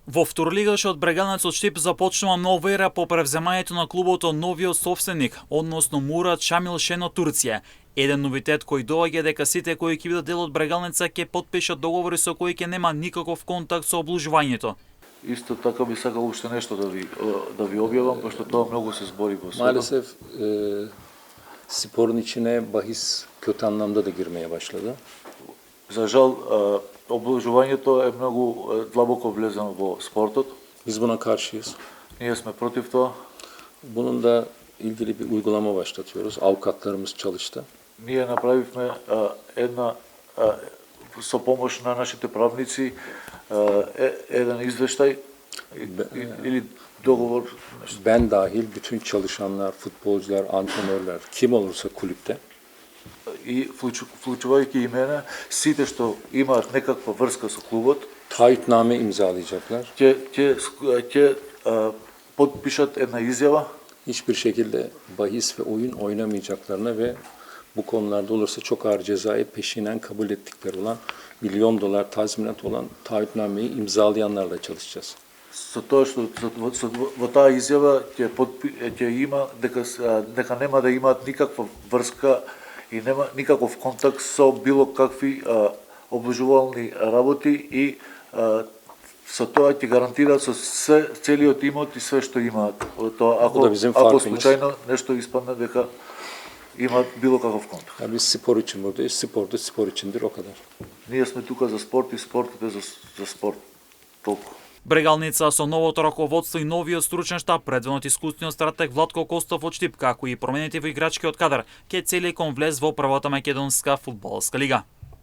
Во второлигашот Брегалнецот Штип започнува нова ера по превземањето на клубот од новиот собственик, односно Мурат Шамилшен од Турција. Еден новитет кој доаѓа дека сите кои ќе бидат дел од Брегалница ќе потпишат договори со кои ќе нема никаков контакт со обложувањето. Исто така би сакал уште нешто да ви објавам, пошто тоа многу се збори во светот. Maalesef sporun içine bahis kötü anlamda da girmeye başladı. За жал, обложувањето е многу длабоко влезено во спортот. Biz buna karşıyız. Ние сме против тоа. Bunun da ilgili bir uygulama başlatıyoruz. Avukatlarımız çalıştı. Ние направивме една со помош на нашите правници еден извештај или договор. Ben dahil bütün çalışanlar, futbolcular, antrenörler, kim olursa kulüpte И вклучувајќи и мене, сите што имаат некаква врска со клубот, taahhütname imzalayacaklar. ќе подпишат една изјава. Hiçbir şekilde bahis ve oyun oynamayacaklarına ve bu konularda olursa çok ağır cezayı peşinen kabul ettikleri olan $1 milyon tazminat olan taahhütnameyi imzalayanlarla çalışacağız. Со тоа што во таа изјава ќе има дека нема да имаат никаква врска и нема никаков контакт со било какви обложувални работи и со тоа ќе гарантираат со целиот имот и све што имаат. Тоа ако случајно нешто испадне дека имаат било каков контакт. Yani biz spor için buradayız. Spor da spor içindir, o kadar. Ние сме тука за спорт и спортот е за спорт. Толку. Брегалница со новото раководство и новиот стручен штаб, предводен од искусниот стратег Владко Костов од Штип, како и промените во играчкиот кадар, ќе цели кон влез во првата македонска фудбалска лига.